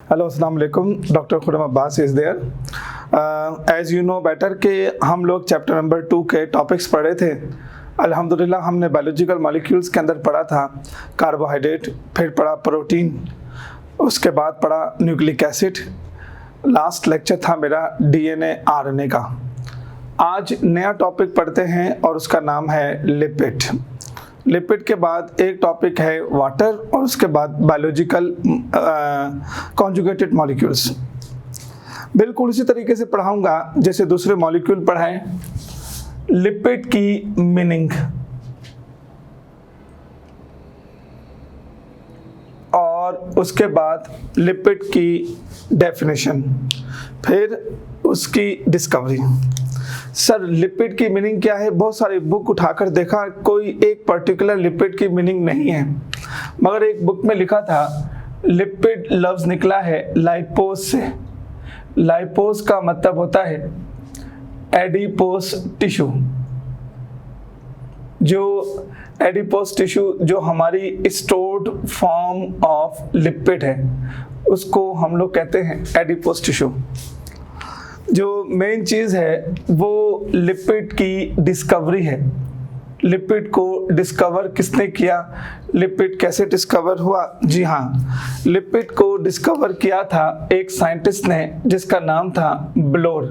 Hello अस्सलाम वालेकुम। Doctor Khurram Abbas is there. As you know better कि हम लोग चैप्टर नंबर 2 के टॉपिक्स पढ़े थे। अल्हम्दुलिल्लाह हमने बायोलॉजिकल मॉलिक्यूल्स के अंदर पढ़ा था कार्बोहाइड्रेट, फिर पढ़ा प्रोटीन, उसके बाद पढ़ा न्यूक्लिक एसिड। लास्ट लेक्चर था मेरा डीएनए आरएनए का। आज नया टॉपिक पढ़ते हैं और उसका नाम है लिपिड। लिपिड के बाद एक टॉपिक है वाटर और उसके बाद बायोलॉजिकल कॉन्जुगेटेड मॉलिक्यूल्स। बिल्कुल उसी तरीके से पढ़ाऊंगा जैसे दूसरे मॉलिक्यूल पढ़ाएं। लिपिड की मीनिंग और उसके बाद लिपिड की डेफिनेशन, फिर उसकी डिस्कवरी। सर लिपिड की मीनिंग क्या है? बहुत सारी बुक उठाकर देखा, कोई एक पर्टिकुलर लिपिड की मीनिंग नहीं है, मगर एक बुक में लिखा था लिपिड लफ्ज निकला है लाइपोस से। लाइपोस का मतलब होता है एडिपोस टिश्यू। जो एडिपोस टिश्यू जो हमारी स्टोर्ड फॉर्म ऑफ लिपिड है उसको हम लोग कहते हैं एडिपोस टिश्यू। जो मेन चीज़ है वो लिपिड की डिस्कवरी है। लिपिड को डिस्कवर किसने किया? लिपिड कैसे डिस्कवर हुआ? जी हाँ, लिपिड को डिस्कवर किया था एक साइंटिस्ट ने जिसका नाम था ब्लोर।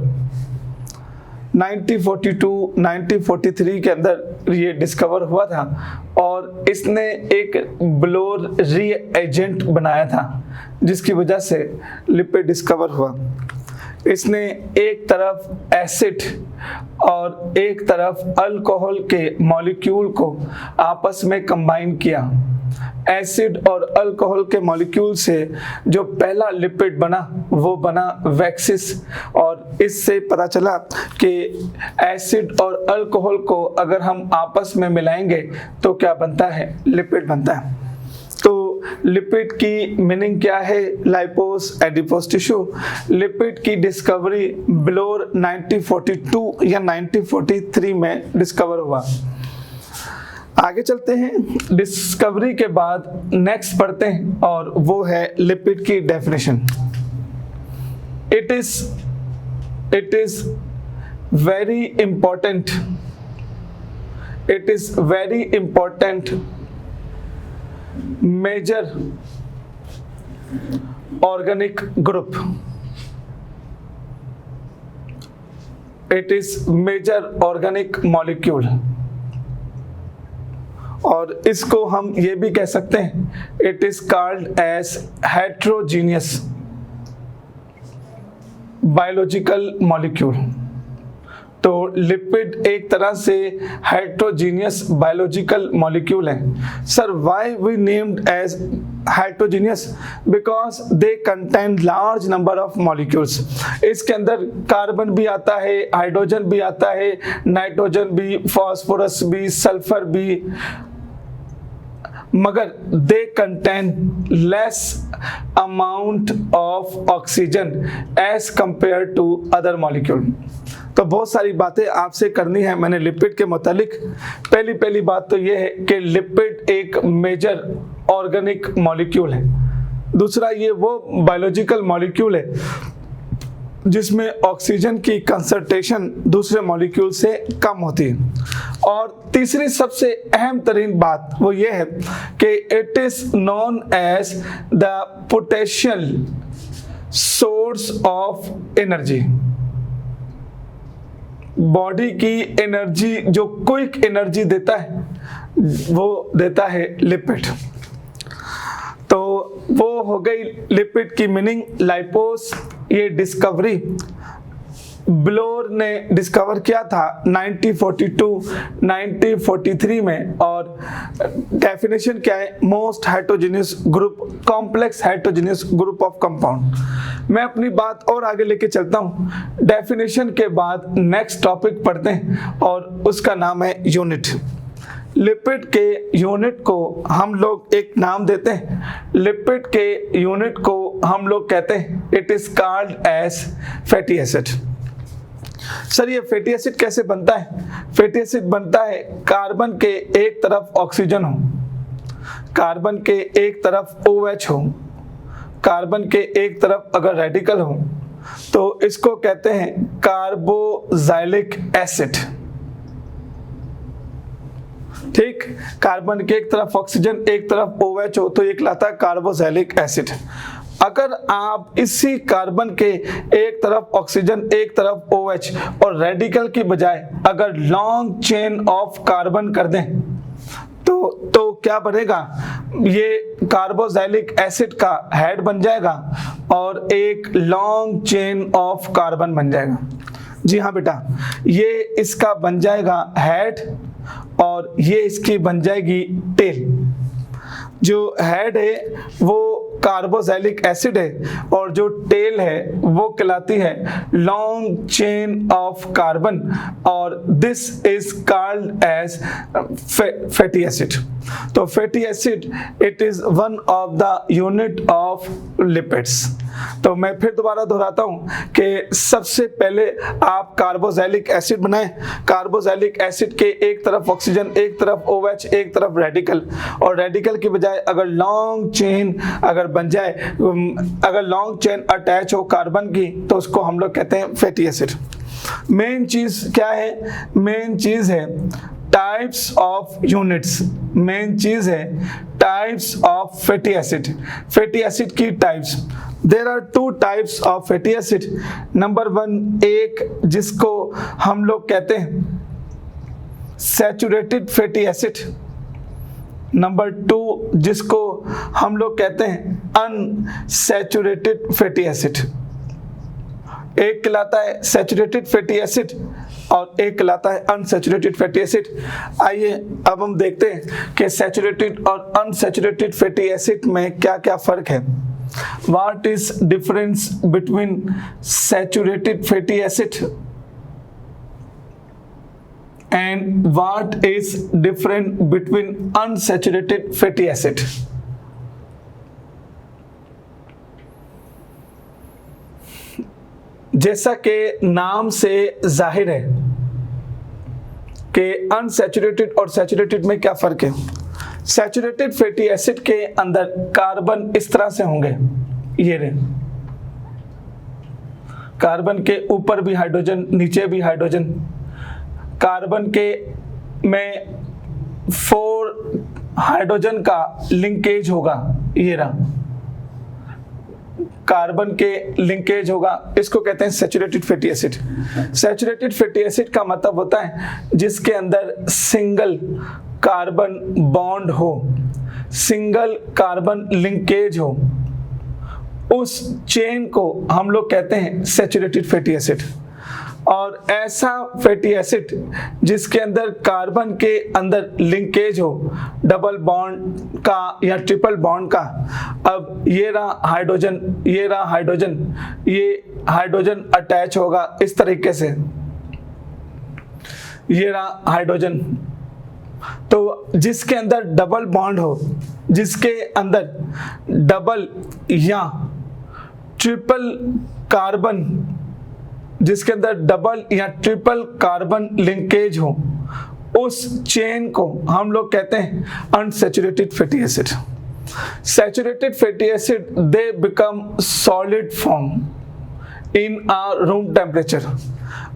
1942-1943 के अंदर ये डिस्कवर हुआ था और इसने एक ब्लोर रीएजेंट बनाया था जिसकी वजह से लिपिड डिस्कवर हुआ। इसने एक तरफ एसिड और एक तरफ अल्कोहल के मॉलिक्यूल को आपस में कंबाइन किया। एसिड और अल्कोहल के मॉलिक्यूल से जो पहला लिपिड बना वो बना वैक्सिस। और इससे पता चला कि एसिड और अल्कोहल को अगर हम आपस में मिलाएंगे तो क्या बनता है? लिपिड बनता है। तो लिपिड की मीनिंग क्या है? लाइपोस, एडिपोस टिश्यू। लिपिड की डिस्कवरी ब्लोर 1942 या 1943 में डिस्कवर हुआ। आगे चलते हैं। डिस्कवरी के बाद नेक्स्ट पढ़ते हैं और वो है लिपिड की definition. It is very important major organic group. It is major organic molecule. और इसको हम ये भी कह सकते हैं it is called as heterogeneous biological molecule. तो लिपिड एक तरह से हेट्रोजीनियस बायोलॉजिकल मॉलिक्यूल है। Sir why we named as heterogeneous? Because they contain large number of molecules. इसके अंदर कार्बन भी आता है, हाइड्रोजन भी आता है, नाइट्रोजन भी, फास्फोरस भी, सल्फर भी, मगर they contain less amount of oxygen as compare to other molecule. तो बहुत सारी बातें आपसे करनी है मैंने लिपिड के मुतालिक। पहली बात तो ये है कि लिपिड एक मेजर ऑर्गेनिक मॉलिक्यूल है। दूसरा, ये वो बायोलॉजिकल मॉलिक्यूल है जिसमें ऑक्सीजन की कंसंट्रेशन दूसरे मॉलिक्यूल से कम होती है। और तीसरी सबसे अहम तरीन बात वो ये है कि it is known as the potential source of energy. Body की एनर्जी जो क्विक एनर्जी देता है वो देता है लिपिड। तो वो हो गई लिपिड की मीनिंग। लाइपोस ये डिस्कवरी ब्लोर ने डिस्कवर किया था 1942-1943 में। और डेफिनेशन क्या है? Most heterogeneous group, complex heterogeneous group of compound. मैं अपनी बात और आगे लेके चलता हूँ। डेफिनेशन के बाद नेक्स्ट टॉपिक पढ़ते हैं और उसका नाम है यूनिट। लिपिड के यूनिट को हम लोग एक नाम देते हैं। लिपिड के यूनिट को हम लोग कहते हैं it is called as fatty acid. Sir ये फैटी एसिड कैसे बनता है? फैटी एसिड बनता है कार्बन के एक तरफ ऑक्सीजन हो, कार्बन के एक तरफ OH हो कार्बन के एक तरफ अगर रेडिकल हो तो इसको कहते हैं कार्बोक्सिलिक एसिड। ठीक, कार्बन के एक तरफ ऑक्सीजन एक तरफ OH हो तो ये कहलाता है कार्बोक्सिलिक एसिड। अगर आप इसी कार्बन के एक तरफ ऑक्सीजन एक तरफ OH और रेडिकल की बजाय अगर लॉन्ग चेन ऑफ कार्बन कर दें तो क्या बनेगा, ये कार्बोक्सिलिक एसिड का हेड बन जाएगा और एक लॉन्ग चेन ऑफ कार्बन बन जाएगा। जी हाँ बेटा, ये इसका बन जाएगा हेड और ये इसकी बन जाएगी टेल। जो हेड है वो कार्बोक्सिलिक एसिड है और जो टेल है वो कहलाती है लॉन्ग चेन ऑफ कार्बन और this is called as fatty acid. तो fatty acid it is one of the unit of lipids. तो मैं फिर दोबारा दोहराता हूं कि सबसे पहले आप कार्बोक्सिलिक एसिड बनाएं। कार्बोक्सिलिक एसिड के एक तरफ ऑक्सीजन एक तरफ OH एक तरफ रेडिकल, और रेडिकल की बजाय अगर लॉन्ग चेन अगर बन जाए, अगर लॉन्ग चेन अटैच हो कार्बन की तो उसको हम लोग कहते हैं फैटी एसिड। मेन चीज क्या है, मेन चीज है टाइप्स ऑफ यूनिट्स। मेन चीज है types of fatty acid. Fatty acid की types, there are 2 types of fatty acid. Number 1 एक जिसको हम लोग कहते हैं सैचुरेटेड फैटी एसिड। नंबर 2 जिसको हम लोग कहते हैं अनसैचुरेटेड फैटी एसिड। एक कहलाता है सैचुरेटेड फैटी एसिड और एक कहलाता है अनसैचुरेटेड फैटी एसिड। आइए अब हम देखते हैं कि सैचुरेटेड और अनसैचुरेटेड फैटी एसिड में क्या क्या फर्क है। What is difference between saturated fatty acid and what is different between unsaturated fatty acid? जैसा कि नाम से जाहिर है कि अनसैचुरेटेड और सैचुरेटेड में क्या फर्क है। सैचुरेटेड फैटी एसिड के अंदर कार्बन इस तरह से होंगे, ये रहे, कार्बन के ऊपर भी हाइड्रोजन नीचे भी हाइड्रोजन। कार्बन के में 4 हाइड्रोजन का लिंकेज होगा, ये रहा कार्बन के लिंकेज होगा, इसको कहते हैं saturated fatty acid. Saturated fatty acid का मतलब होता है जिसके अंदर सिंगल कार्बन बॉन्ड हो, सिंगल कार्बन लिंकेज हो, उस चेन को हम लोग कहते हैं सैचुरेटेड फैटी एसिड। और ऐसा फैटी एसिड जिसके अंदर कार्बन के अंदर लिंकेज हो डबल बॉन्ड का या ट्रिपल बॉन्ड का। अब ये रहा हाइड्रोजन, ये रहा हाइड्रोजन, ये हाइड्रोजन अटैच होगा इस तरीके से, ये रहा हाइड्रोजन। तो जिसके अंदर डबल बॉन्ड हो, जिसके अंदर डबल या ट्रिपल कार्बन, जिसके अंदर डबल या ट्रिपल कार्बन लिंकेज हो, उस चेन को हम लोग कहते हैं unsaturated fatty acid. Saturated fatty acid they become solid form in our room temperature.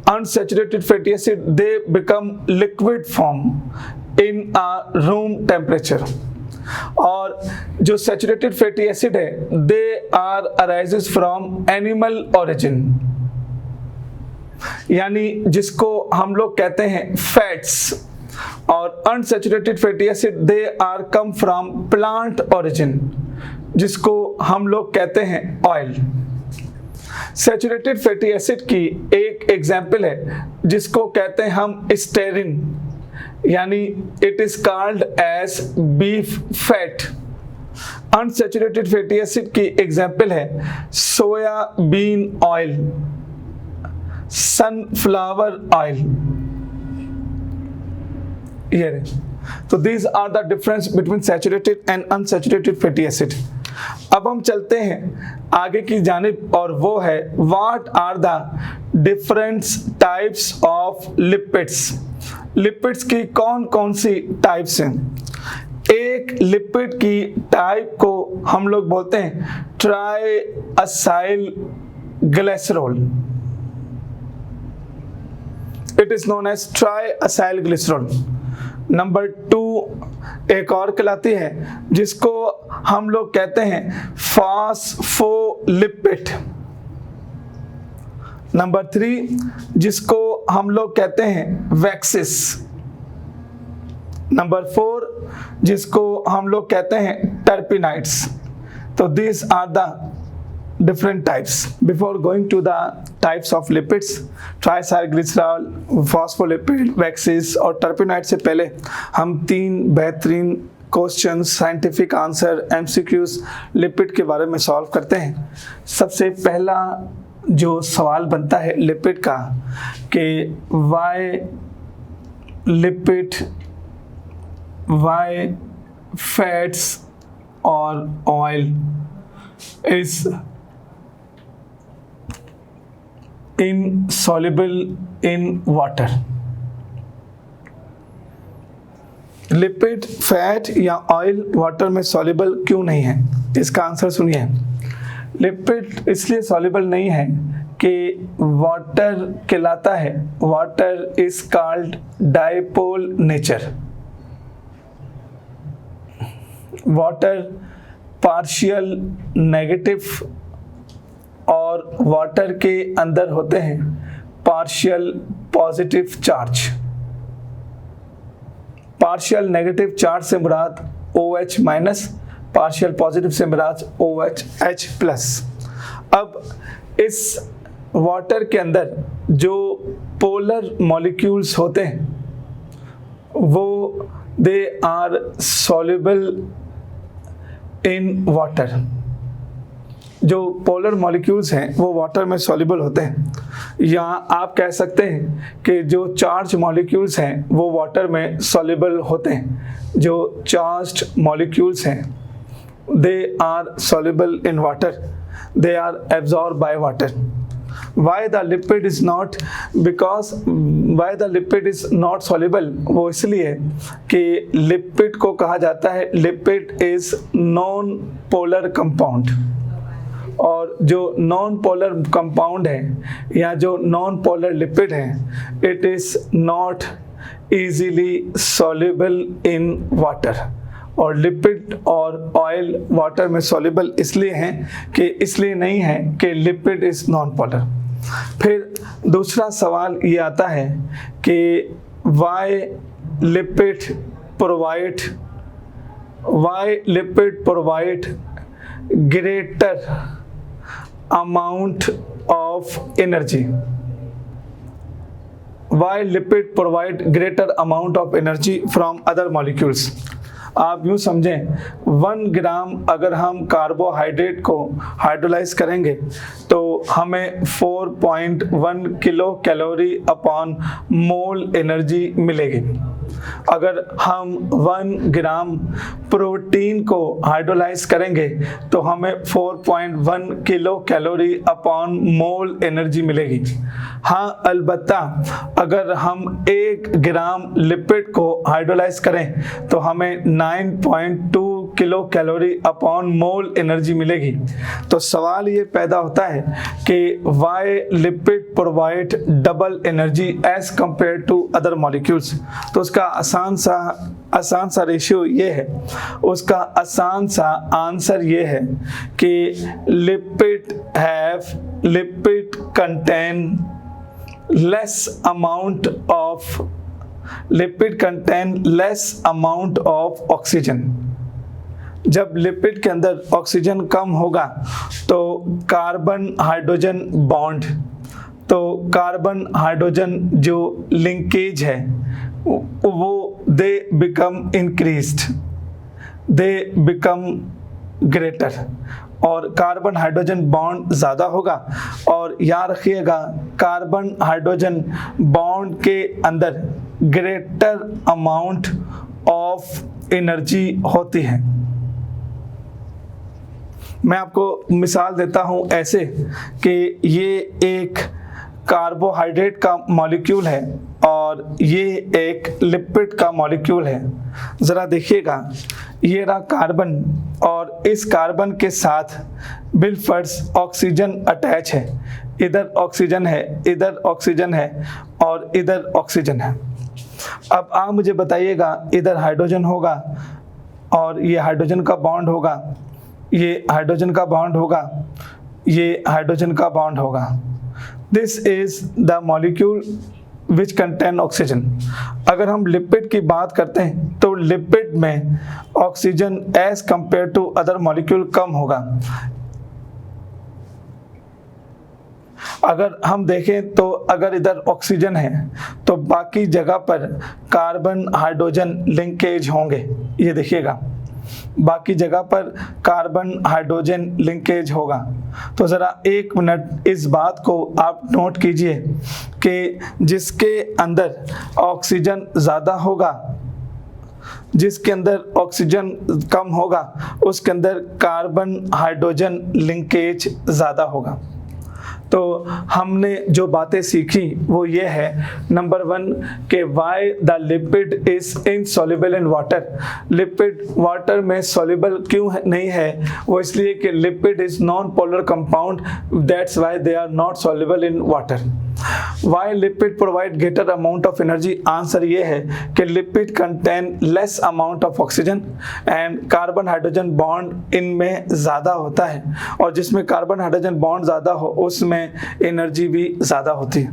Unsaturated fatty acid they become liquid form in our room temperature. और जो सैचुरेटेड फैटी एसिड है they are arises from animal origin, यानी जिसको हम लोग कहते हैं fats. और unsaturated fatty acid they are come from plant origin, जिसको हम लोग कहते हैं ऑयल। सैचुरेटेड फैटी एसिड की एक एग्जाम्पल है जिसको कहते हैं हम स्टेरिन, यानी it is called as beef fat. Unsaturated fatty acid की एग्जाम्पल है सोयाबीन ऑयल, सनफ्लावर ऑयल, ये रहे। तो these are the difference between saturated and unsaturated fatty acid. अब हम चलते हैं आगे की जानिब और वो है what are the different types of lipids. Lipids की कौन कौन सी टाइप्स हैं। एक लिपिड की टाइप को हम लोग बोलते हैं tri acyl glycerol. It is known as tri acyl glycerol. Number 2 एक और कहलाती है जिसको हम लोग कहते हैं फॉस्फोलिपिड। नंबर 3 जिसको हम लोग कहते हैं वैक्सिस। नंबर 4 जिसको हम लोग कहते हैं टर्पिनाइड्स। तो these are the different types. Before going to the types of lipids, triacylglycerol, phospholipid, waxes और टर्पिनाइड से पहले हम 3 बेहतरीन question, scientific answer, MCQs lipid के बारे में सॉल्व करते हैं। सबसे पहला जो सवाल बनता है लिपिड का कि वाई लिपिड, वाई फैट्स और oil is insoluble in water। Lipid, fat या ऑयल वाटर में सॉल्युबल क्यों नहीं है, इसका आंसर सुनिए। लिपिड इसलिए सॉल्युबल नहीं है कि वाटर कहलाता है, water is called dipole nature. Water partial negative और वाटर के अंदर होते हैं partial positive charge. Partial negative charge से मुराद OH माइनस, पार्शियल पॉजिटिव से मुराद OH प्लस। अब इस वाटर के अंदर जो पोलर मॉलिक्यूल्स होते हैं वो they are soluble in water. जो पोलर मॉलिक्यूल्स हैं वो वाटर में सॉल्युबल होते हैं, या आप कह सकते हैं कि जो चार्ज मॉलिक्यूल्स हैं वो वाटर में सॉल्युबल होते हैं। जो चार्ज्ड मॉलिक्यूल्स हैं they are soluble in water, they are absorb by water. Why the lipid is not, because why the lipid is not soluble, वो इसलिए कि लिपिड को कहा जाता है lipid is non polar compound. और जो नॉन पोलर कंपाउंड है या जो नॉन पोलर लिपिड है it is not easily soluble in water. और लिपिड और ऑयल वाटर में सॉल्युबल इसलिए हैं कि इसलिए नहीं है कि लिपिड इज नॉन पोलर। फिर दूसरा सवाल ये आता है कि why lipid provide greater amount of energy। Why lipid provide greater amount of energy from other molecules? आप यूँ समझें 1 ग्राम अगर हम कार्बोहाइड्रेट को हाइड्रोलाइज करेंगे तो हमें 4.1 kilo calorie upon mole energy मिलेगी। अगर हम 1 ग्राम प्रोटीन को हाइड्रोलाइज करेंगे तो हमें 4.1 kilo calorie upon mole energy मिलेगी। हाँ, अलबत्ता अगर हम 1 ग्राम लिपिड को हाइड्रोलाइज करें तो हमें 9.2 kilo calorie upon mole energy मिलेगी। तो सवाल ये पैदा होता है कि why lipid provide double energy as compare to other molecules. तो उसका आसान सा रेशियो ये है, उसका आसान सा आंसर ये है कि lipid contain less amount of oxygen. जब लिपिड के अंदर ऑक्सीजन कम होगा तो कार्बन हाइड्रोजन जो लिंकेज है वो they become increased, they become greater. और कार्बन हाइड्रोजन बॉन्ड ज़्यादा होगा। और याद रखिएगा कार्बन हाइड्रोजन बॉन्ड के अंदर ग्रेटर अमाउंट ऑफ एनर्जी होती है। मैं आपको मिसाल देता हूं ऐसे कि ये एक कार्बोहाइड्रेट का मॉलिक्यूल है और ये एक लिपिड का मॉलिक्यूल है। ज़रा देखिएगा, ये रहा कार्बन और इस कार्बन के साथ बिलफर्स ऑक्सीजन अटैच है। इधर ऑक्सीजन है, इधर ऑक्सीजन है और इधर ऑक्सीजन है। अब आप मुझे बताइएगा, इधर हाइड्रोजन होगा और ये हाइड्रोजन का बॉन्ड होगा, ये हाइड्रोजन का बॉन्ड होगा, ये हाइड्रोजन का बॉन्ड होगा। This is the molecule which contain oxygen. अगर हम लिपिड की बात करते हैं तो लिपिड में oxygen as compare to other molecule कम होगा। अगर हम देखें तो अगर इधर ऑक्सीजन है तो बाकी जगह पर कार्बन हाइड्रोजन लिंकेज होंगे। ये देखिएगा, बाकी जगह पर कार्बन हाइड्रोजन लिंकेज होगा। तो ज़रा एक मिनट इस बात को आप नोट कीजिए कि जिसके अंदर ऑक्सीजन ज़्यादा होगा, जिसके अंदर ऑक्सीजन कम होगा, उसके अंदर कार्बन हाइड्रोजन लिंकेज ज़्यादा होगा। तो हमने जो बातें सीखी वो ये है, नंबर 1 कि why the lipid is insoluble in water. Lipid water में सॉल्युबल क्यों नहीं है? वो इसलिए कि lipid is non polar compound, that's why they are not soluble in water. Why lipid provide greater amount of energy? Answer ये है कि lipid contain less amount of oxygen and carbon hydrogen bond इनमें ज़्यादा होता है, और जिसमें carbon hydrogen bond ज़्यादा हो उसमें एनर्जी भी ज़्यादा होती है।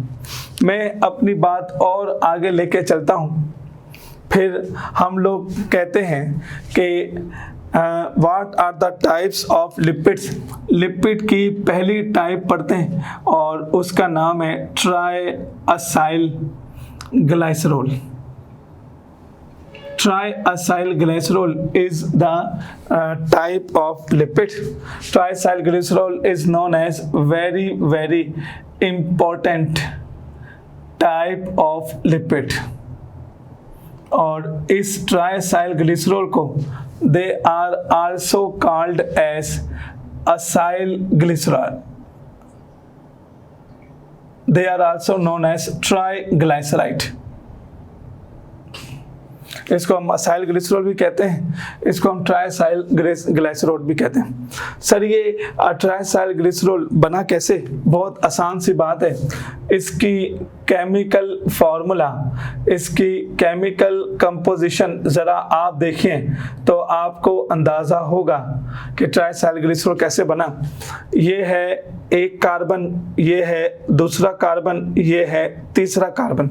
मैं अपनी बात और आगे लेके चलता हूँ। फिर हम लोग कहते हैं कि what are the types of lipids. Lipid की पहली टाइप पढ़ते हैं और उसका नाम है triacyl glycerol. Triacyl glycerol is the type of lipid. Triacyl glycerol is known as very important type of lipid. और इस ट्राइसाइल ग्लिसरॉल को they are also called as acyl glycerol. They are also known as triglyceride. इसको हम acyl glycerol भी कहते हैं, इसको हम ट्राइसाइल ग्लाइसरॉल भी कहते हैं। सर ये ट्राइसाइल ग्लिसरॉल बना कैसे? बहुत आसान सी बात है। इसकी केमिकल फार्मूला, इसकी केमिकल कंपोजिशन ज़रा आप देखें तो आपको अंदाज़ा होगा कि ट्राइसाइल ग्लिसरॉल कैसे बना। ये है एक कार्बन, ये है दूसरा कार्बन, ये है तीसरा कार्बन।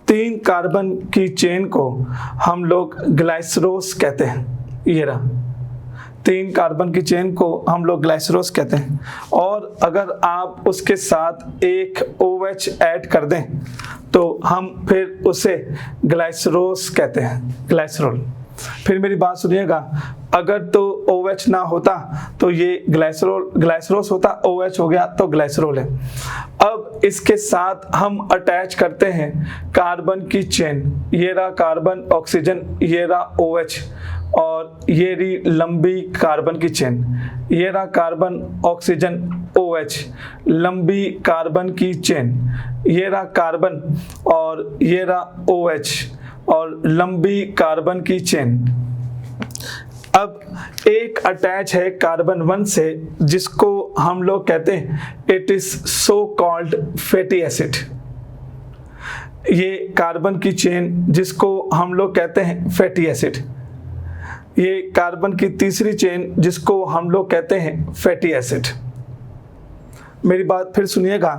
3 कार्बन की चेन को हम लोग ग्लाइसरोस कहते हैं। ये रहा 3 कार्बन की चेन को हम लोग ग्लाइसरोस कहते हैं। और अगर आप उसके साथ एक OH ऐड कर दें तो हम फिर उसे ग्लाइसरोस कहते हैं, ग्लाइसरॉल। फिर मेरी बात सुनिएगा, अगर तो OH ना होता तो ये ग्लाइसरोस होता, OH हो गया तो ग्लाइसरॉल है। अब इसके साथ हम अटैच करते हैं कार्बन की चेन। ये रहा कार्बन ऑक्सीजन, ये रहा OH और ये रही लंबी कार्बन की चेन। ये रहा कार्बन ऑक्सीजन OH, लंबी कार्बन की चेन। ये रहा कार्बन और ये रहा OH और लंबी कार्बन की चेन। अब एक अटैच है कार्बन 1 से जिसको हम लोग कहते हैं it is so called fatty acid. ये कार्बन की चेन जिसको हम लोग कहते हैं फैटी एसिड। ये कार्बन की तीसरी चेन जिसको हम लोग कहते हैं फैटी एसिड। मेरी बात फिर सुनिएगा,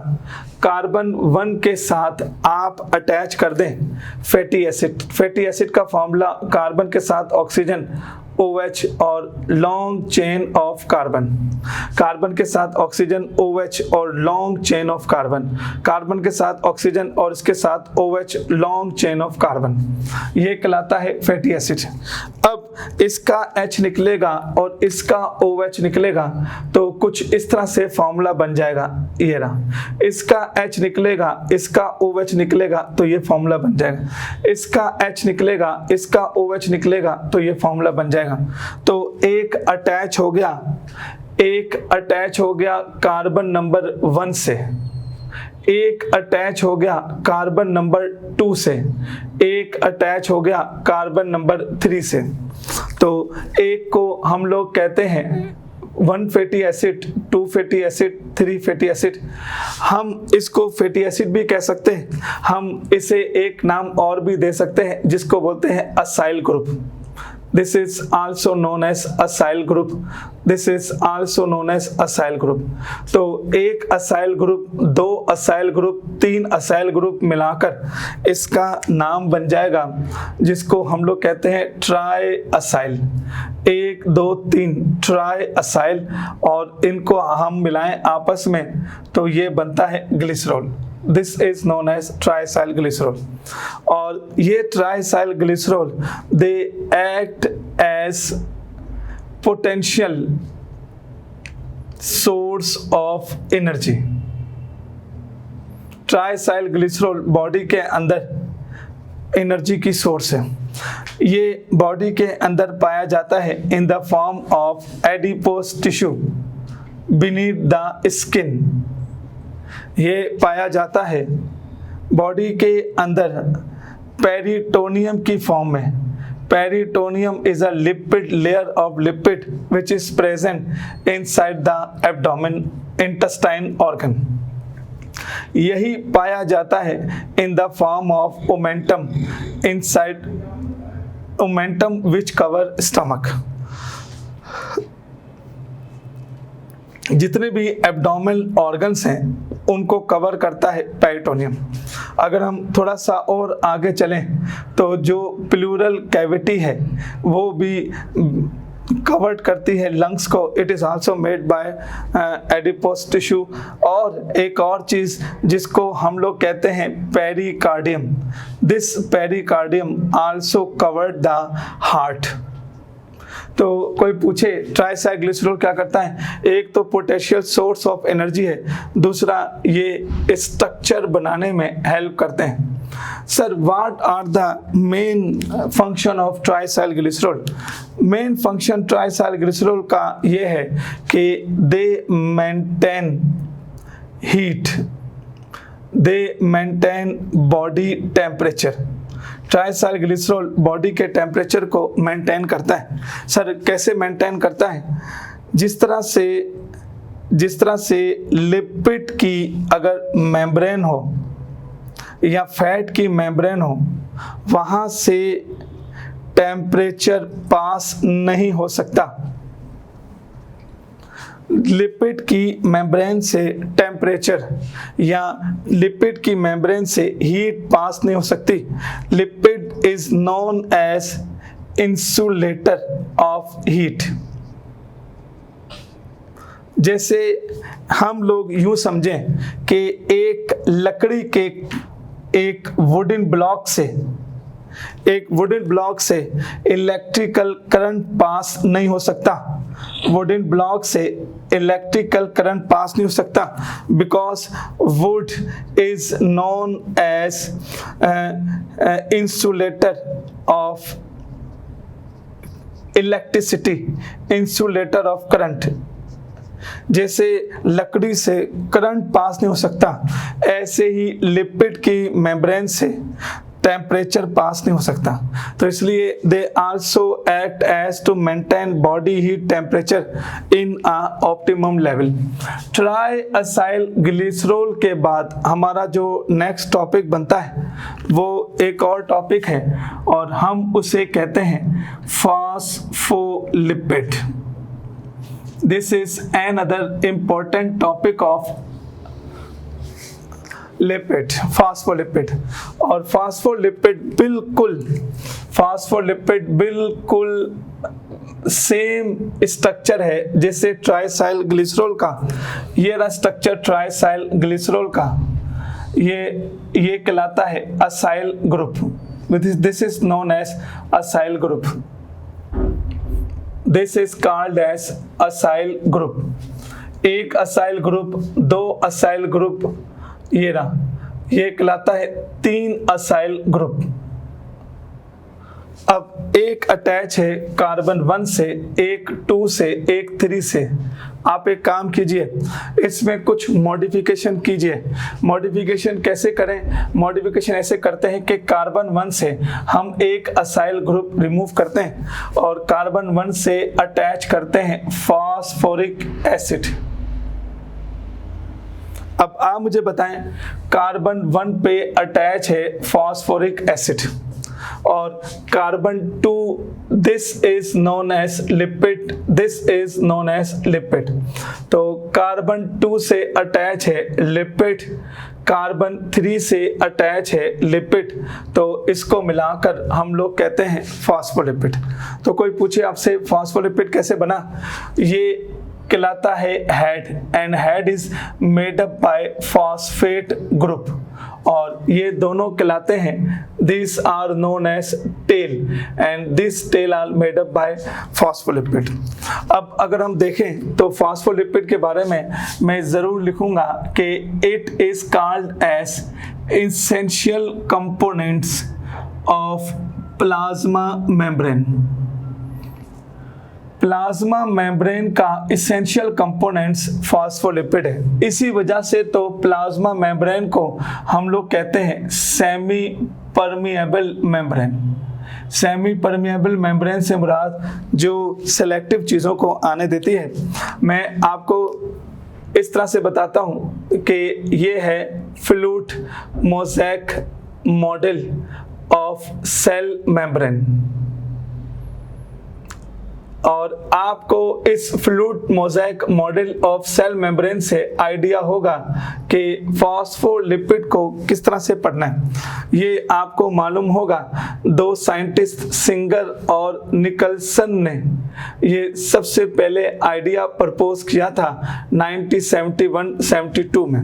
कार्बन 1 के साथ आप अटैच कर दें फैटी एसिड। फैटी एसिड का फॉर्मूला कार्बन के साथ ऑक्सीजन OH और long chain of carbon. Carbon के साथ ऑक्सीजन OH और long chain of carbon. Carbon के साथ ऑक्सीजन और इसके साथ OH long chain of carbon. ये कहलाता है फैटी एसिड। अब इसका H निकलेगा और इसका OH निकलेगा तो कुछ इस तरह से फॉर्मूला बन जाएगा। ये रहा, इसका H निकलेगा, इसका OH निकलेगा तो ये फॉर्मूला बन जाएगा। इसका H निकलेगा, इसका OH निकलेगा तो ये फॉर्मूला बन जाएगा। तो एक अटैच हो गया कार्बन नंबर 1 से, एक अटैच हो गया कार्बन नंबर 2 से, एक अटैच हो गया कार्बन नंबर 3 से। तो एक को हम लोग कहते हैं 1 fatty acid, 2 fatty acid, 3 fatty acid. हम इसको फैटी एसिड भी कह सकते हैं, हम इसे एक नाम और भी दे सकते हैं जिसको बोलते हैं acyl group. This is also known as acyl group. This is also known as acyl group. तो एक acyl group, 2 acyl group, 3 acyl group मिलाकर इसका नाम बन जाएगा जिसको हम लोग कहते हैं ट्राई असाइल। 1 2 3 ट्राई असाइल, और इनको हम मिलाएं आपस में तो ये बनता है glycerol. This is known as triacyl glycerol. और ये triacyl glycerol they act as potential source of energy. triacyl glycerol body के अंदर एनर्जी की सोर्स है। ये बॉडी के अंदर पाया जाता है इन the form of adipose tissue beneath the skin. ये पाया जाता है बॉडी के अंदर पेरिटोनियम की फॉर्म में। Peritoneum is a lipid layer of lipid which is present inside the abdomen intestine organ. यही पाया जाता है इन the form of omentum inside omentum which cover stomach. जितने भी एब्डोमिनल ऑर्गन्स हैं उनको कवर करता है पेरिटोनियम। अगर हम थोड़ा सा और आगे चलें तो जो प्लूरल कैविटी है वो भी कवर्ड करती है लंग्स को। It is also made by adipose tissue. और एक और चीज़ जिसको हम लोग कहते हैं pericardium. This pericardium also covered the heart. तो कोई पूछे ट्राइसाइक्लिसरॉल क्या करता है? एक तो पोटेंशियल सोर्स ऑफ एनर्जी है, दूसरा ये स्ट्रक्चर बनाने में हेल्प करते हैं। Sir what are the main function of triacylglycerol? Main function triacylglycerol का ये है कि they maintain heat, they maintain body temperature. Triacylglycerol body के टेम्परेचर को मेंटेन करता है। सर कैसे मेंटेन करता है? जिस तरह से लिपिड की अगर मेम्ब्रेन हो या फैट की मेम्ब्रेन हो, वहाँ से टेम्परेचर पास नहीं हो सकता। लिपिड की मेम्ब्रेन से टेम्परेचर या लिपिड की मेम्ब्रेन से हीट पास नहीं हो सकती। Lipid is known as insulator of heat. जैसे हम लोग यूं समझें कि एक लकड़ी के एक वुडन ब्लॉक से इलेक्ट्रिकल करंट पास नहीं हो सकता। वुडन ब्लॉक से इलेक्ट्रिकल करंट पास नहीं हो सकता because wood is known as insulator of electricity, insulator of current. जैसे लकड़ी से करंट पास नहीं हो सकता, ऐसे ही लिपिड की मेम्ब्रेन से टेम्परेचर पास नहीं हो सकता। तो इसलिए they also act as to maintain body heat temperature in a optimum level. Triacyl glycerol के बाद हमारा जो नेक्स्ट टॉपिक बनता है वो एक और टॉपिक है और हम उसे कहते हैं phospholipid. This is another important topic of lipid, phospholipid. और फॉस्फोलिपिड बिल्कुल सेम स्ट्रक्चर है जैसे ट्राइसाइल ग्लिसरॉल का। ये रहा स्ट्रक्चर ट्राइसाइल ग्लिसरॉल का। ये कहलाता है acyl group. This is known as acyl group. This is called as acyl group. एक असाइल ग्रुप, 2 असाइल ग्रुप, ये रहा, ये कहलाता है 3 असाइल ग्रुप। अब एक अटैच है कार्बन 1 से, एक 2 से, एक 3 से। आप एक काम कीजिए, इसमें कुछ मॉडिफिकेशन कीजिए। मॉडिफिकेशन कैसे करें? मॉडिफिकेशन ऐसे करते हैं कि कार्बन 1 से हम एक असाइल ग्रुप रिमूव करते हैं और कार्बन 1 से अटैच करते हैं फास्फोरिक एसिड। अब आप मुझे बताएं, कार्बन 1 पे अटैच है फास्फोरिक एसिड और carbon 2, this is known as lipid, this is known as lipid. तो कार्बन 2 से अटैच है लिपिड, कार्बन 3 से अटैच है लिपिड, तो इसको मिलाकर हम लोग कहते हैं फास्फोलिपिड। तो कोई पूछे आपसे फास्फोलिपिड कैसे बना? ये कहलाता है head, and head is made up by phosphate group, और ये दोनों कहलाते हैं this are known as tail, and this tail are made up by phospholipid. अब अगर हम देखें तो फॉस्फोलिपिड के बारे में मैं जरूर लिखूंगा कि it is called as essential components of plasma membrane. Plasma membrane का इसेंशियल कंपोनेंट्स फास्फोलिपिड है। इसी वजह से तो प्लाज्मा मेम्ब्रेन को हम लोग कहते हैं semi permeable membrane. Semi permeable membrane से मुराद जो सेलेक्टिव चीज़ों को आने देती है। मैं आपको इस तरह से बताता हूँ कि ये है fluid mosaic model of cell membrane, और आपको इस fluid mosaic model of cell membrane से आइडिया होगा कि फॉस्फोलिपिड को किस तरह से पढ़ना है। ये आपको मालूम होगा, दो साइंटिस्ट सिंगर और निकलसन ने ये सबसे पहले आइडिया प्रपोज किया था 1971-72 में।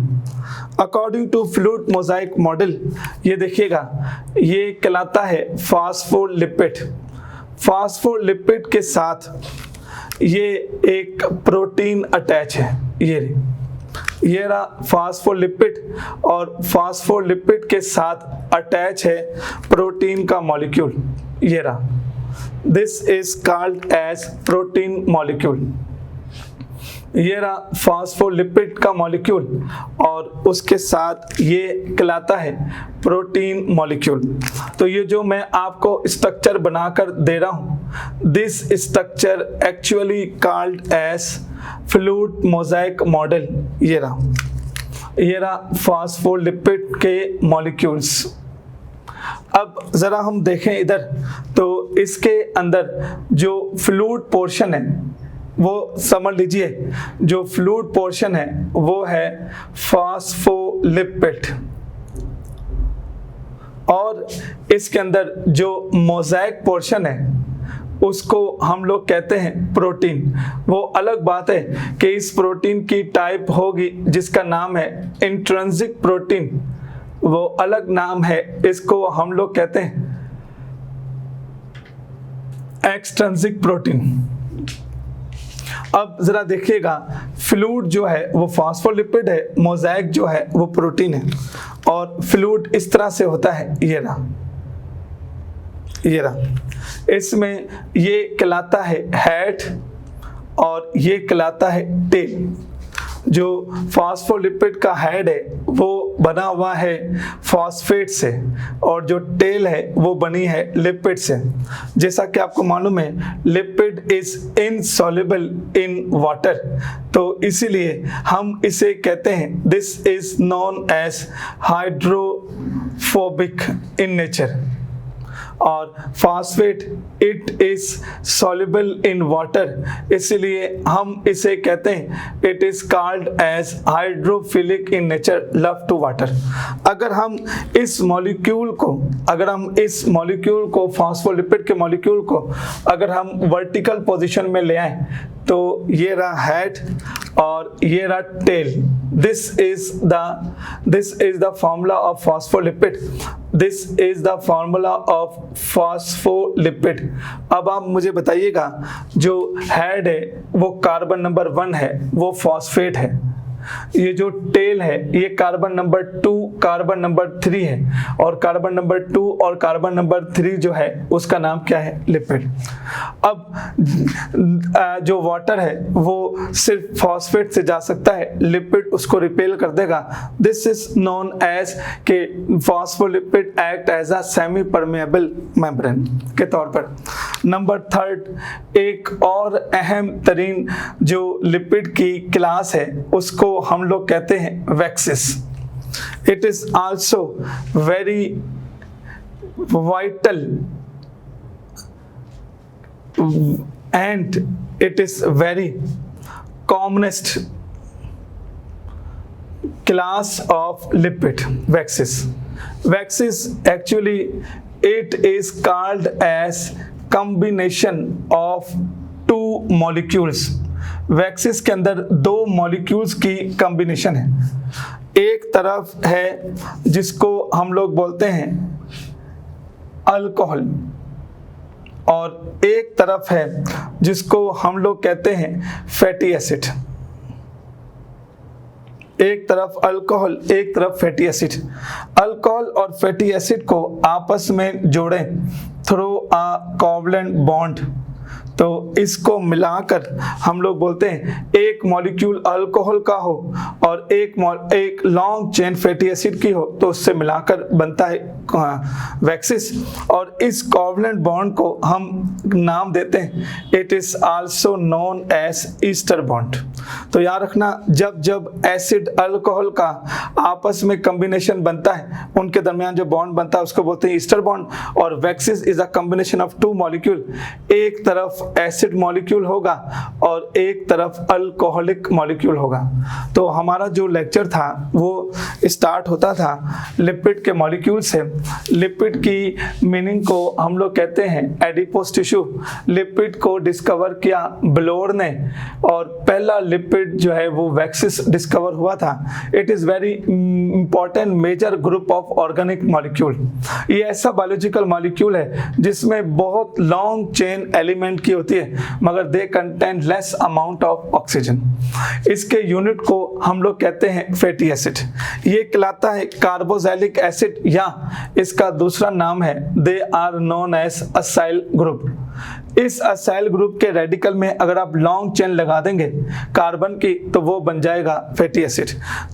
According to fluid mosaic model, ये देखिएगा, ये कहलाता है फास्फोलिपिड। फास्फोलिपिड के साथ ये एक प्रोटीन अटैच है, ये रहा फास्फोलिपिड, और फास्फोलिपिड के साथ अटैच है प्रोटीन का मॉलिक्यूल, ये रहा, this is called as protein molecule. ये रहा फास्फोलिपिड का मॉलिक्यूल और उसके साथ ये कहलाता है प्रोटीन मॉलिक्यूल। तो ये जो मैं आपको स्ट्रक्चर बनाकर दे रहा हूँ, this structure actually called as fluid mosaic model. ये रहा फास्फोलिपिड के मॉलिक्यूल्स। अब ज़रा हम देखें इधर, तो इसके अंदर जो फ्लूइड पोर्शन है वो समझ लीजिए, जो फ्लूइड पोर्शन है वो है फास्फोलिपिड, और इसके अंदर जो मोज़ेक पोर्शन है उसको हम लोग कहते हैं प्रोटीन। वो अलग बात है कि इस प्रोटीन की टाइप होगी जिसका नाम है इंट्रिंसिक प्रोटीन, वो अलग नाम है, इसको हम लोग कहते हैं एक्सट्रिंसिक प्रोटीन। अब जरा देखिएगा, फ्लूइड जो है वो फास्फोलिपिड है, मोज़ेक जो है वो प्रोटीन है, और फ्लूइड इस तरह से होता है, ये रहा। इसमें ये कहलाता है हेड और ये कहलाता है टेल। जो फास्फोलिपिड का हेड है वो बना हुआ है फॉस्फेट से, और जो टेल है वो बनी है लिपिड से। जैसा कि आपको मालूम है, lipid is insoluble in water, तो इसीलिए हम इसे कहते हैं this is known as hydrophobic in nature. और phosphate it is soluble in water, इसलिए हम इसे कहते हैं it is called as hydrophilic in nature, love to water. अगर हम इस मॉलिक्यूल को फास्फोलिपिड के मॉलिक्यूल को अगर हम वर्टिकल पोजीशन में ले आए, तो ये रहा हेड और ये रहा tail. This is the formula of phospholipid, this is the formula of phospholipid. अब आप मुझे बताइएगा, जो हेड है वो कार्बन नंबर 1 है, वो फॉस्फेट है, ये जो टेल है ये कार्बन नंबर 2, कार्बन नंबर 3 है, और कार्बन नंबर 2 और कार्बन नंबर 3 जो है उसका नाम क्या है? लिपिड। अब जो वाटर है वो सिर्फ फॉस्फेट से जा सकता है, लिपिड उसको रिपेल कर देगा। दिस इज नोन एज के phospholipid act as a semi permeable membrane के तौर पर। नंबर 3 एक और अहम तरीन जो लिपिड की क्लास है उसको हम लोग कहते हैं waxes. It is also very vital and it is very commonest class of lipid, waxes. Waxes actually it is called as combination of two molecules. वैक्सिस के अंदर 2 मॉलिक्यूल्स की कॉम्बिनेशन है। एक तरफ है जिसको हम लोग बोलते हैं अल्कोहल, और एक तरफ है जिसको हम लोग कहते हैं फैटी एसिड। एक तरफ अल्कोहल, एक तरफ फैटी एसिड। अल्कोहल और फैटी एसिड को आपस में जोड़ें थ्रू अ कोवलेंट बॉन्ड, तो इसको मिलाकर हम लोग बोलते हैं एक मॉलिक्यूल अल्कोहल का हो और एक लॉन्ग चेन फैटी एसिड की हो, तो उससे मिलाकर बनता है वैक्सिस। और इस कोवलेंट बॉन्ड को हम नाम देते हैं it is also known as ester bond. तो याद रखना, जब जब एसिड अल्कोहल का आपस में कॉम्बिनेशन बनता है उनके दरमियान जो बॉन्ड बनता है उसको बोलते हैं ईस्टर बॉन्ड। और waxes is a combination of 2 molecule, एक तरफ एसिड मॉलिक्यूल होगा और एक तरफ अल्कोहलिक मॉलिक्यूल होगा। तो हमारा जो लेक्चर था वो स्टार्ट होता था लिपिड के मॉलिक्यूल से। लिपिड की मीनिंग को हम लोग कहते हैं एडिपोस टिश्यू। लिपिड को डिस्कवर किया ब्लोर ने, और पहला लिपिड जो है वो वैक्सिस डिस्कवर हुआ था। It is very important major group of organic molecule. ये ऐसा बायोलॉजिकल मॉलिक्यूल है जिसमें बहुत लॉन्ग चेन एलिमेंट की होती है, मगर they contain less amount of oxygen. इसके यूनिट को हम लोग कहते हैं फैटी एसिड। ये कहलाता है कार्बोक्सिलिक एसिड, या इसका दूसरा नाम है they are known as acyl group. इस असाइल ग्रुप के रेडिकल में अगर आप लॉन्ग चेन लगा देंगे कार्बन की तो वो बन जाएगा फैटी एसिड।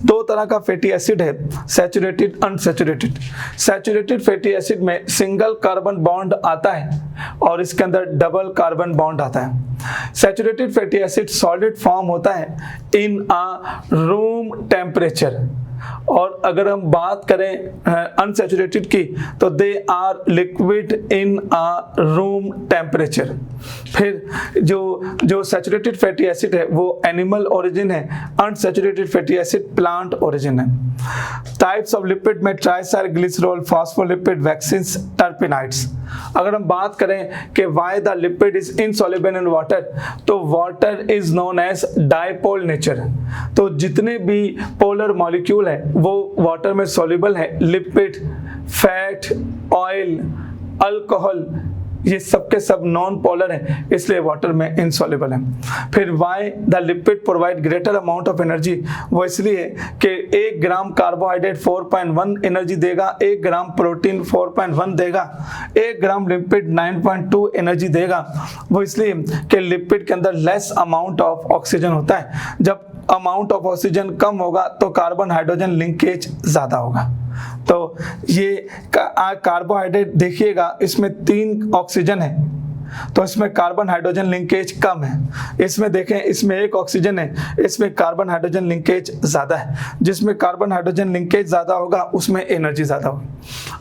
2 तरह का फैटी एसिड है, saturated, unsaturated. Saturated fatty acid में सिंगल कार्बन बॉन्ड आता है और इसके अंदर डबल कार्बन बॉन्ड आता है। Saturated fatty acid solid form होता है इन अ रूम टेम्परेचर, और अगर हम बात करें अनसैचुरेटेड की तो they are liquid in a room temperature. फिर जो सैचुरेटेड फैटी एसिड है वो एनिमल ओरिजिन है, unsaturated fatty acid plant origin है। टाइप्स ऑफ लिपिड में triacyl glycerol, phospholipid, waxes, terpenoids. अगर हम बात करें कि why the lipid is insoluble in water, तो water is known as dipole nature. तो जितने भी पोलर मॉलिक्यूल है वो वाटर में सॉल्युबल है। लिपिड, फैट, ऑयल, अल्कोहल, ये सब के सब नॉन पोलर हैं, इसलिए वाटर में इनसॉल्युबल है। फिर Y the lipid provide greater amount of energy, वो इसलिए कि 1 ग्राम कार्बोहाइड्रेट 4.1 एनर्जी देगा, 1 ग्राम प्रोटीन 4.1 देगा, 1 ग्राम लिपिड 9.2 एनर्जी देगा। वो इसलिए कि लिपिड के अंदर लेस अमाउंट ऑफ ऑक्सीजन होता है। जब अमाउंट ऑफ ऑक्सीजन कम होगा तो कार्बन हाइड्रोजन लिंकेज ज्यादा होगा। तो ये कार्बोहाइड्रेट देखिएगा, इसमें 3 ऑक्सीजन है तो इसमें कार्बन हाइड्रोजन लिंकेज कम है। इसमें देखें, इसमें 1 ऑक्सीजन है, इसमें कार्बन हाइड्रोजन लिंकेज ज्यादा है। जिसमें कार्बन हाइड्रोजन लिंकेज ज्यादा होगा उसमें एनर्जी ज्यादा होगी।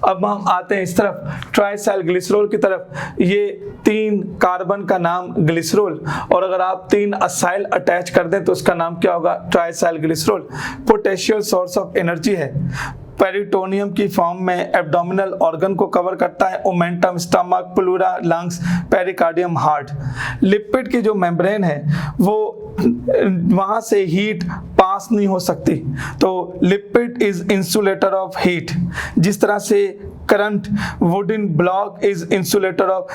अब हम आते हैं इस तरफ ट्राइसाइल ग्लिसरॉल की तरफ। ये 3 कार्बन का नाम ग्लिसरॉल, और अगर आप 3 असाइल अटैच कर दें तो उसका नाम क्या होगा? Triacyl glycerol. Potential source of energy है, पेरिटोनियम की फॉर्म में एब्डोमिनल ऑर्गन को कवर करता है, omentum, stomach, pleura, lungs, pericardium, heart. Lipid की जो मेम्ब्रेन है वो वहां से हीट पास पास नहीं हो सकती। तो lipid is insulator of heat. जिस तरह से current wooden block is insulator of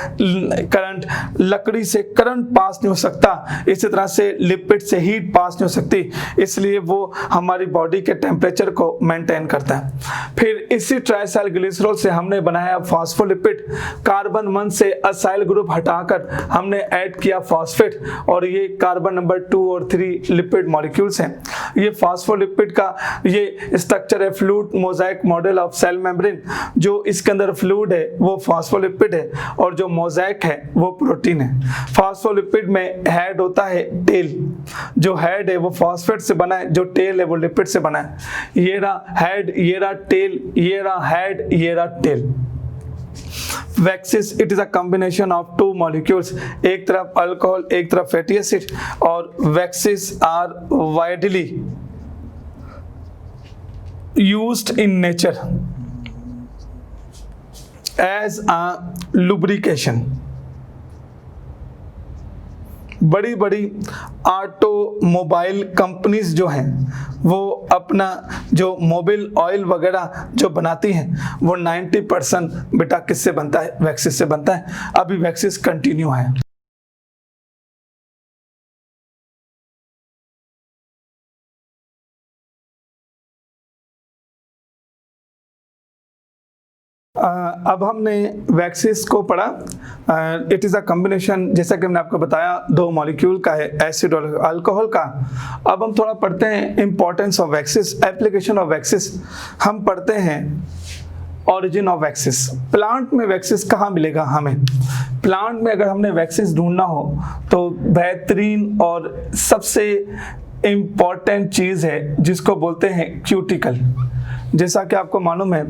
current, लकड़ी से करंट पास नहीं हो सकता, इसी तरह से लिपिड से हीट पास नहीं हो सकती, इसलिए वो हमारी बॉडी के टेम्परेचर को मेंटेन करता है। फिर इसी ट्राइसाइल ग्लिसरॉल से हमने बनाया फॉस्फोलिपिड। कार्बन 1 से असाइल ग्रुप हटाकर हमने ऐड किया फॉस्फेट, और ये कार्बन नंबर 2 और 3 लिपिड मॉलिक्यूल्स हैं। ये फॉस्फोलिपिड का ये स्ट्रक्चर है fluid mosaic model of cell membrane. जो इसके अंदर फ्लूइड है वो फॉस्फोलिपिड है, और जो मोजाइक है वो प्रोटीन है। फॉस्फोलिपिड में हेड होता है टेल, जो हेड है वो फॉस्फेट से बना है, जो टेल है वो लिपिड से बना है। ये रहा हेड, ये रहा टेल, ये रहा हेड, ये रहा tail. Waxes it is a combination of 2 molecules, एक तरफ अल्कोहल एक तरफ फैटी एसिड, और waxes are widely used in nature as a lubrication. बड़ी बड़ी ऑटोमोबाइल कंपनीज जो हैं वो अपना जो मोबिल ऑयल वगैरह जो बनाती हैं वो 90% बेटा किससे बनता है? वैक्सिस से बनता है। अभी वैक्सिस कंटिन्यू है। अब हमने वैक्सिस को पढ़ा। इट इज़ अ कॉम्बिनेशन, जैसा कि मैंने आपको बताया, 2 मॉलिक्यूल का है, एसिड और अल्कोहल का। अब हम थोड़ा पढ़ते हैं इंपॉर्टेंस ऑफ वैक्सिस, एप्लीकेशन ऑफ वैक्सिस। हम पढ़ते हैं ऑरिजिन ऑफ वैक्सिस। प्लांट में वैक्सिस कहाँ मिलेगा हमें? प्लांट में अगर हमने वैक्सिस ढूंढना हो तो बेहतरीन और सबसे इम्पॉर्टेंट चीज़ है जिसको बोलते हैं क्यूटिकल। जैसा कि आपको मालूम है,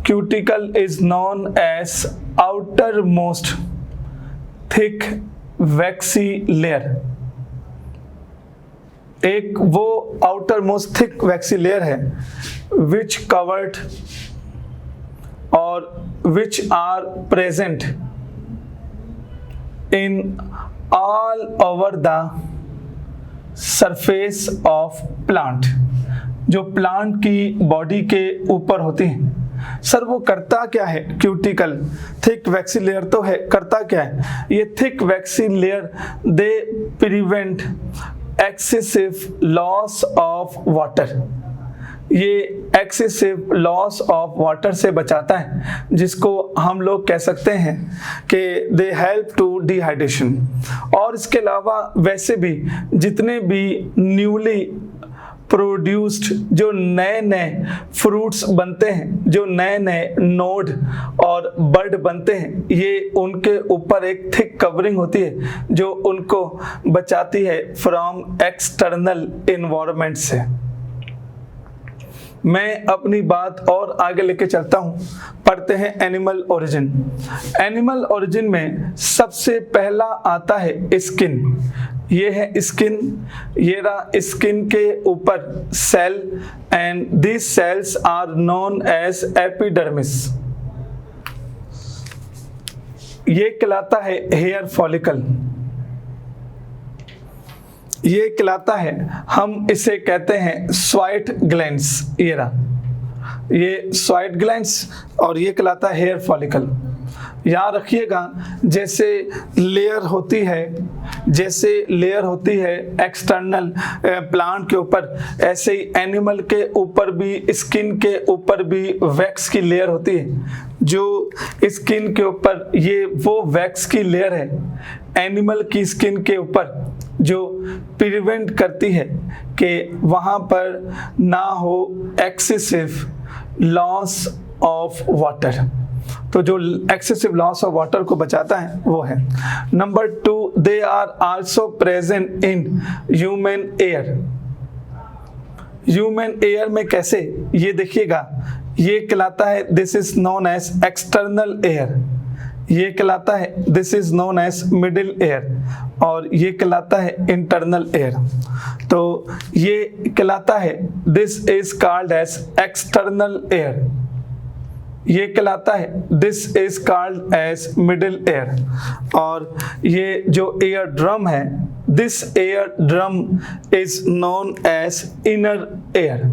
cuticle is known as outer most thick waxy layer. एक वो outer most thick waxy layer है विच कवर्ड और which are present in all over the surface of plant, जो प्लांट की बॉडी के ऊपर होती हैं। सर वो करता क्या है? क्यूटिकल थिक वैक्सी लेयर तो है, करता क्या है? ये thick waxy layer they prevent excessive loss of water. ये एक्सेसिव लॉस ऑफ वाटर से बचाता है, जिसको हम लोग कह सकते हैं कि दे हेल्प टू डिहाइड्रेशन। और इसके अलावा वैसे भी जितने भी न्यूली प्रोड्यूस्ड जो नए नए फ्रूट्स बनते हैं, जो नए नए नोड और बर्ड बनते हैं, ये उनके ऊपर एक थिक कवरिंग होती है जो उनको बचाती है फ्रॉम एक्सटर्नल एनवायरनमेंट से। मैं अपनी बात और आगे लेके चलता हूँ। पढ़ते हैं एनिमल ओरिजिन। एनिमल ओरिजिन में सबसे पहला आता है स्किन। ये है स्किन, ये रहा स्किन के ऊपर cell, and this cells are known as epidermis. ये कहलाता है हेयर फॉलिकल। ये कहलाता है, हम इसे कहते हैं स्वाइट ग्लैंड्स। ये रहा ये स्वाइट ग्लैंड्स, और ये कहलाता है हेयर फॉलिकल। याद रखिएगा, जैसे लेयर होती है एक्सटर्नल प्लांट के ऊपर, ऐसे ही एनिमल के ऊपर भी, स्किन के ऊपर भी वैक्स की लेयर होती है। जो स्किन के ऊपर, ये वो वैक्स की लेयर है एनिमल की स्किन के ऊपर जो प्रिवेंट करती है कि वहाँ पर ना हो एक्सेसिव लॉस ऑफ वाटर। तो जो एक्सेसिव लॉस ऑफ वाटर को बचाता है वो है। Number 2, they are also present in human ear. Human ear में कैसे? ये देखिएगा, ये कहलाता है this is known as external ear, ये कहलाता है this is known as middle ear, और ये कहलाता है इंटरनल एयर। तो ये कहलाता है this is called as external ear, ये कहलाता है this is called as middle ear, और ये जो एयर ड्रम है this ear drum is known as inner ear.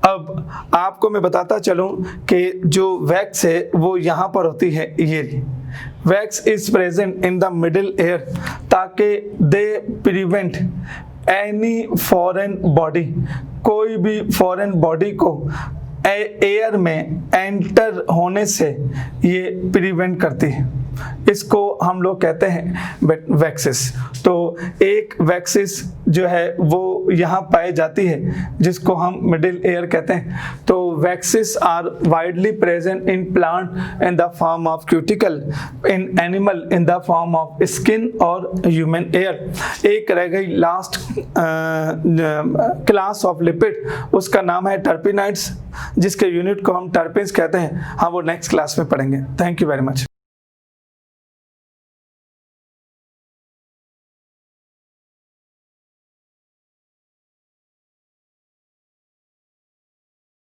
अब आपको मैं बताता चलूं कि जो वैक्स है वो यहाँ पर होती है, ये wax is present in the middle ear ताकि they prevent any foreign body, कोई भी फॉरेन बॉडी को एयर में एंटर होने से ये प्रिवेंट करती है। इसको हम लोग कहते हैं वैक्सिस। तो एक वैक्सिस जो है वो यहाँ पाई जाती है जिसको हम मिडिल एयर कहते हैं। तो waxes are widely present in plant in the form of cuticle, in animal in the form of skin और ह्यूमन एयर। एक रह गई लास्ट क्लास ऑफ लिपिड, उसका नाम है टर्पिनाइड्स, जिसके यूनिट को हम टर्पिन्स कहते हैं। हम वो नेक्स्ट क्लास में पढ़ेंगे। Thank you very much.